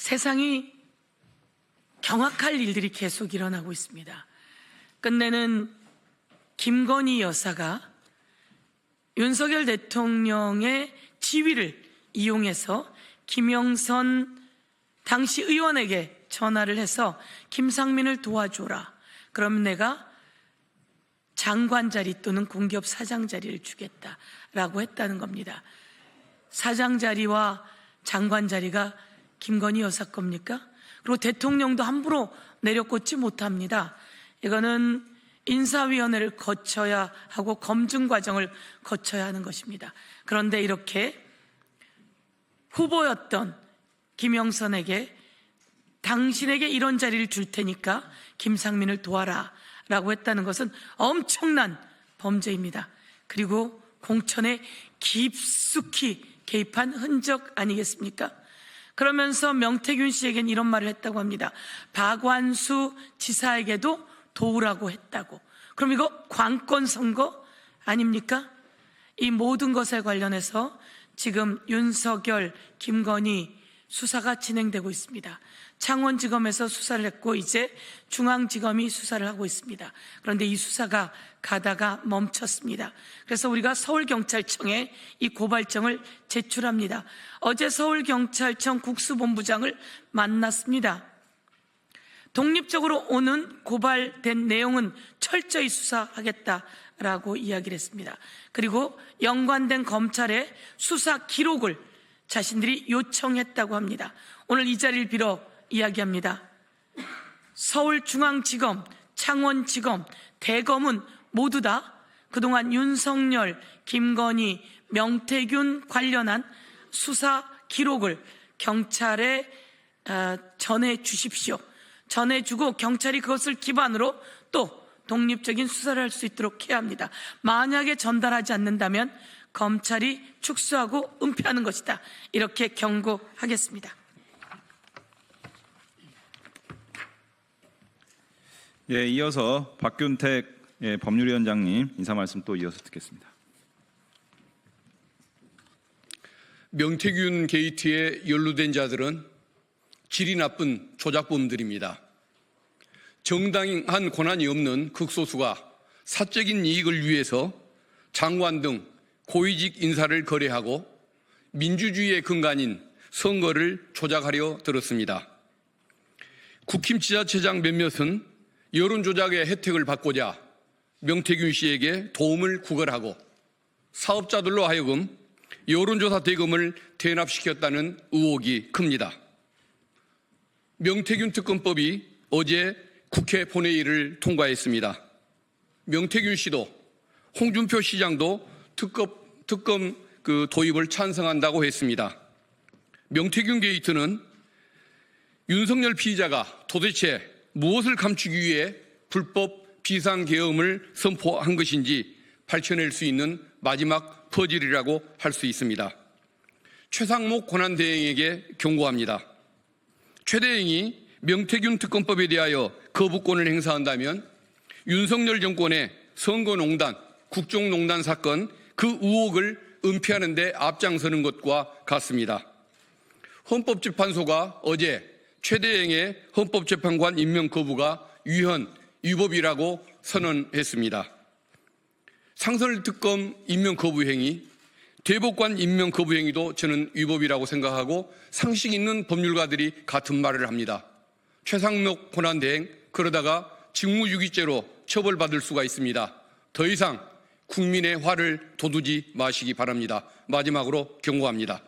세상이 경악할 일들이 계속 일어나고 있습니다. 끝내는 김건희 여사가 윤석열 대통령의 지위를 이용해서 김영선 당시 의원에게 전화를 해서 김상민을 도와줘라. 그러면 내가 장관 자리 또는 공기업 사장 자리를 주겠다라고 했다는 겁니다. 사장 자리와 장관 자리가 김건희 여사 겁니까? 그리고 대통령도 함부로 내려꽂지 못합니다. 이거는 인사위원회를 거쳐야 하고 검증 과정을 거쳐야 하는 것입니다. 그런데 이렇게 후보였던 김영선에게 당신에게 이런 자리를 줄 테니까 김상민을 도와라 라고 했다는 것은 엄청난 범죄입니다. 그리고 공천에 깊숙이 개입한 흔적 아니겠습니까? 그러면서 명태균 씨에겐 이런 말을 했다고 합니다. 박완수 지사에게도 도우라고 했다고. 그럼 이거 관권 선거 아닙니까? 이 모든 것에 관련해서 지금 윤석열, 김건희 수사가 진행되고 있습니다. 창원지검에서 수사를 했고 이제 중앙지검이 수사를 하고 있습니다. 그런데 이 수사가 가다가 멈췄습니다. 그래서 우리가 서울경찰청에 이 고발장을 제출합니다. 어제 서울경찰청 국수본부장을 만났습니다. 독립적으로 오는 고발된 내용은 철저히 수사하겠다라고 이야기를 했습니다. 그리고 연관된 검찰의 수사 기록을 자신들이 요청했다고 합니다. 오늘 이 자리를 빌어 이야기합니다. 서울중앙지검, 창원지검, 대검은 모두 다 그동안 윤석열, 김건희, 명태균 관련한 수사 기록을 경찰에 전해주십시오. 전해주고 경찰이 그것을 기반으로 또 독립적인 수사를 할 수 있도록 해야 합니다. 만약에 전달하지 않는다면 검찰이 축소하고 은폐하는 것이다. 이렇게 경고하겠습니다. 예, 이어서 박균택 법률위원장님 인사 말씀 또 이어서 듣겠습니다. 명태균 게이트에 연루된 자들은 질이 나쁜 조작범들입니다. 정당한 권한이 없는 극소수가 사적인 이익을 위해서 장관 등 고위직 인사를 거래하고 민주주의의 근간인 선거를 조작하려 들었습니다. 국힘지자체장 몇몇은 여론조작의 혜택을 받고자 명태균 씨에게 도움을 구걸하고 사업자들로 하여금 여론조사 대금을 대납시켰다는 의혹이 큽니다. 명태균 특검법이 어제 국회 본회의를 통과했습니다. 명태균 씨도 홍준표 시장도 특검 도입을 찬성한다고 했습니다. 명태균 게이트는 윤석열 피의자가 도대체 무엇을 감추기 위해 불법 비상계엄을 선포한 것인지 밝혀낼 수 있는 마지막 퍼즐이라고 할 수 있습니다. 최상목 권한대행에게 경고합니다. 최 대행이 명태균 특검법에 대하여 거부권을 행사한다면 윤석열 정권의 선거농단, 국정농단 사건 그 의혹을 은폐하는 데 앞장서는 것과 같습니다. 헌법재판소가 어제 최 대행의 헌법재판관 임명 거부가 위헌위법이라고 선언했습니다. 상설특검 임명 거부 행위, 대법관 임명 거부 행위도 저는 위법이라고 생각하고 상식 있는 법률가들이 같은 말을 합니다. 최상목 권한대행 그러다가 직무유기죄로 처벌받을 수가 있습니다. 더 이상 국민의 화를 돋우지 마시기 바랍니다. 마지막으로 경고합니다.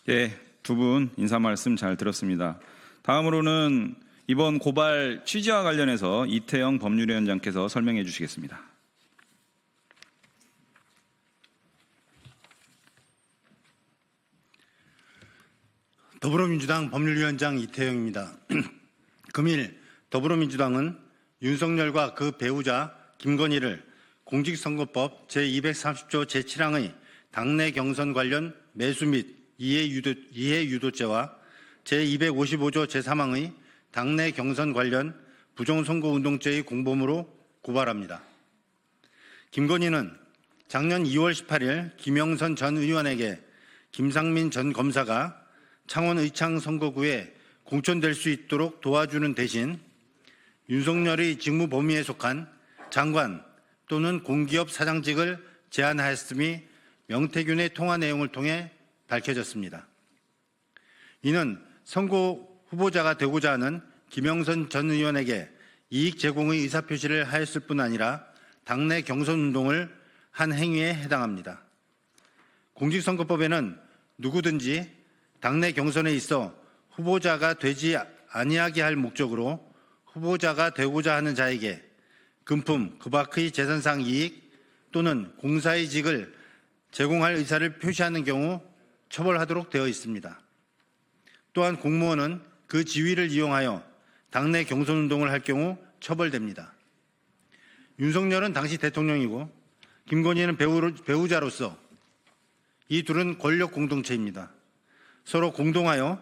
예, 두 분 인사 말씀 잘 들었습니다. 다음으로는 이번 고발 취지와 관련해서 이태영 법률위원장께서 설명해 주시겠습니다. 더불어민주당 법률위원장 이태영입니다. 금일 더불어민주당은 윤석열과 그 배우자 김건희를 공직선거법 제230조 제7항의 당내 경선 관련 매수 및 이해유도죄와 제255조 제3항의 당내 경선 관련 부정선거운동죄의 공범으로 고발합니다. 김건희는 작년 2월 18일 김영선 전 의원에게 김상민 전 검사가 창원 의창 선거구에 공천될 수 있도록 도와주는 대신 윤석열의 직무 범위에 속한 장관 또는 공기업 사장직을 제안하였음이 명태균의 통화 내용을 통해 밝혀졌습니다. 이는 선거 후보자가 되고자 하는 김영선 전 의원에게 이익 제공의 의사표시를 하였을 뿐 아니라 당내 경선 운동을 한 행위에 해당합니다. 공직선거법에는 누구든지 당내 경선에 있어 후보자가 되지 아니하게 할 목적으로 후보자가 되고자 하는 자에게 금품, 그 밖의 재산상 이익 또는 공사의 직을 제공할 의사를 표시하는 경우 처벌하도록 되어 있습니다. 또한 공무원은 그 지위를 이용하여 당내 경선 운동을 할 경우 처벌됩니다. 윤석열은 당시 대통령이고 김건희는 배우자로서 이 둘은 권력 공동체입니다. 서로 공동하여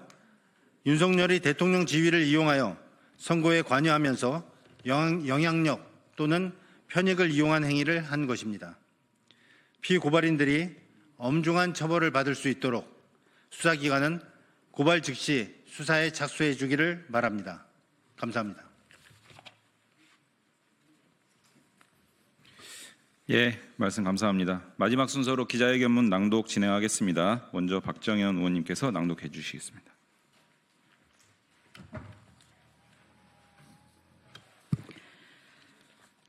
윤석열이 대통령 지위를 이용하여 선거에 관여하면서 영향력 또는 편익을 이용한 행위를 한 것입니다. 피고발인들이 엄중한 처벌을 받을 수 있도록 수사기관은 고발 즉시 수사에 착수해 주기를 바랍니다. 감사합니다. 예, 말씀 감사합니다. 마지막 순서로 기자회견문 낭독 진행하겠습니다. 먼저 박정현 의원님께서 낭독해 주시겠습니다.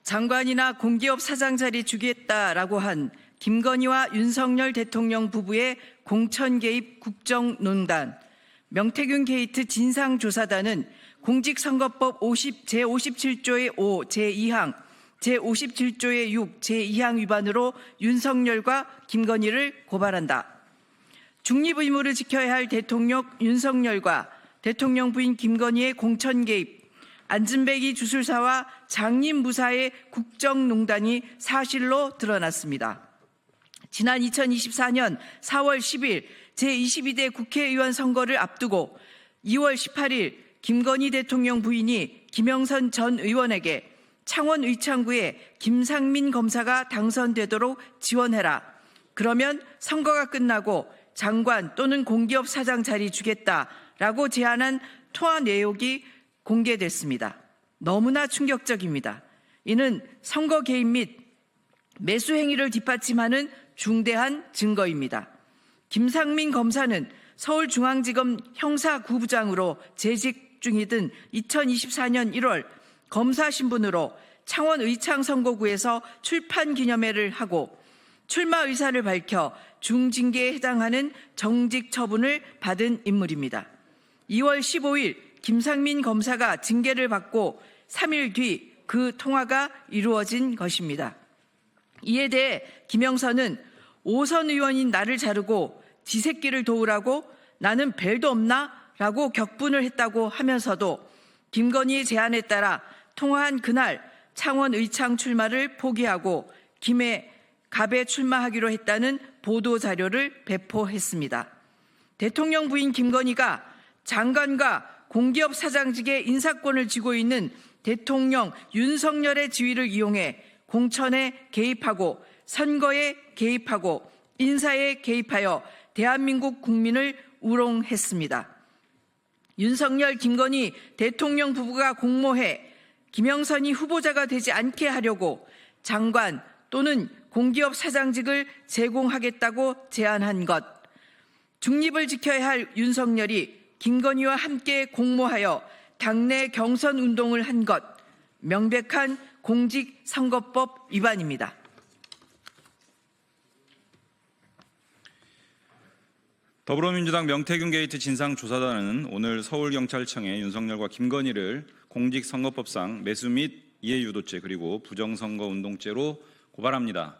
장관이나 공기업 사장 자리 주겠다라고 한 김건희와 윤석열 대통령 부부의 공천 개입 국정농단, 명태균 게이트 진상조사단은 공직선거법 제57조의 5 제2항, 제57조의 6 제2항 위반으로 윤석열과 김건희를 고발한다. 중립의무를 지켜야 할 대통령 윤석열과 대통령 부인 김건희의 공천 개입, 안진뱅이 주술사와 장님무사의 국정농단이 사실로 드러났습니다. 지난 2024년 4월 10일 제22대 국회의원 선거를 앞두고 2월 18일 김건희 대통령 부인이 김영선 전 의원에게 창원 의창구에 김상민 검사가 당선되도록 지원해라. 그러면 선거가 끝나고 장관 또는 공기업 사장 자리 주겠다라고 제안한 통화 내용이 공개됐습니다. 너무나 충격적입니다. 이는 선거 개입 및 매수 행위를 뒷받침하는 중대한 증거입니다. 김상민 검사는 서울중앙지검 형사구부장으로 재직 중이던 2024년 1월 검사 신분으로 창원 의창 선거구에서 출판 기념회를 하고 출마 의사를 밝혀 중징계에 해당하는 정직 처분을 받은 인물입니다. 2월 15일 김상민 검사가 징계를 받고 3일 뒤 그 통화가 이루어진 것입니다. 이에 대해 김영선은 5선 의원인 나를 자르고 지 새끼를 도우라고 나는 벨도 없나? 라고 격분을 했다고 하면서도 김건희의 제안에 따라 통화한 그날 창원 의창 출마를 포기하고 김해 갑에 출마하기로 했다는 보도자료를 배포했습니다. 대통령 부인 김건희가 장관과 공기업 사장직의 인사권을 쥐고 있는 대통령 윤석열의 지위를 이용해 공천에 개입하고 선거에 개입하고 인사에 개입하여 대한민국 국민을 우롱했습니다. 윤석열, 김건희 대통령 부부가 공모해 김영선이 후보자가 되지 않게 하려고 장관 또는 공기업 사장직을 제공하겠다고 제안한 것, 중립을 지켜야 할 윤석열이 김건희와 함께 공모하여 당내 경선 운동을 한 것, 명백한 공직선거법 위반입니다. 더불어민주당 명태균 게이트 진상조사단은 오늘 서울경찰청에 윤석열과 김건희를 공직선거법상 매수 및 이해유도죄 그리고 부정선거운동죄로 고발합니다.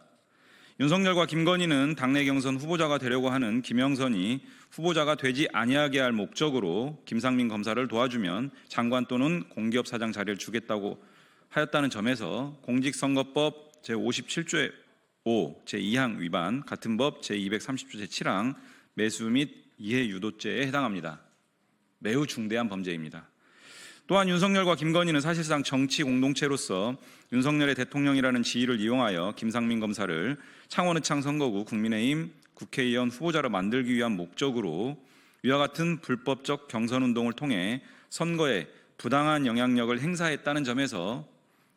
윤석열과 김건희는 당내 경선 후보자가 되려고 하는 김영선이 후보자가 되지 아니하게 할 목적으로 김상민 검사를 도와주면 장관 또는 공기업 사장 자리를 주겠다고 하였다는 점에서 공직선거법 제57조의 5 제2항 위반, 같은 법 제230조 제7항 매수 및 이해유도죄에 해당합니다. 매우 중대한 범죄입니다. 또한 윤석열과 김건희는 사실상 정치 공동체로서 윤석열의 대통령이라는 지위를 이용하여 김상민 검사를 창원 의창 선거구 국민의힘 국회의원 후보자를 만들기 위한 목적으로 위와 같은 불법적 경선운동을 통해 선거에 부당한 영향력을 행사했다는 점에서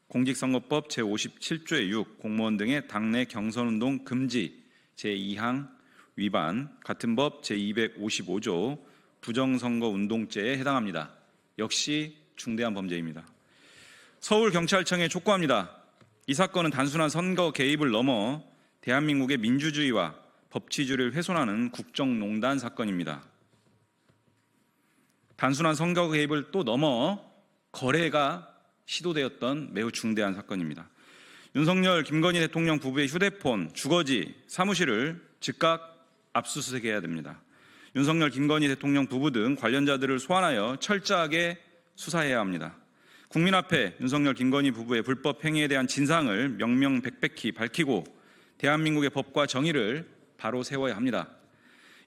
공직선거법 제57조의 6 공무원 등의 당내 경선운동 금지 제2항 위반, 같은 법 제255조 부정선거운동죄에 해당합니다. 역시 중대한 범죄입니다. 서울경찰청에 촉구합니다. 이 사건은 단순한 선거 개입을 넘어 대한민국의 민주주의와 법치주의를 훼손하는 국정농단 사건입니다. 단순한 선거 개입을 또 넘어 거래가 시도되었던 매우 중대한 사건입니다. 윤석열, 김건희 대통령 부부의 휴대폰, 주거지, 사무실을 즉각 압수수색해야 됩니다. 윤석열, 김건희 대통령 부부 등 관련자들을 소환하여 철저하게 수사해야 합니다. 국민 앞에 윤석열, 김건희 부부의 불법 행위에 대한 진상을 명명백백히 밝히고 대한민국의 법과 정의를 바로 세워야 합니다.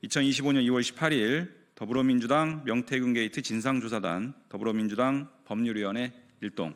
2025년 2월 18일 더불어민주당 명태균 게이트 진상조사단 더불어민주당 법률위원회 일동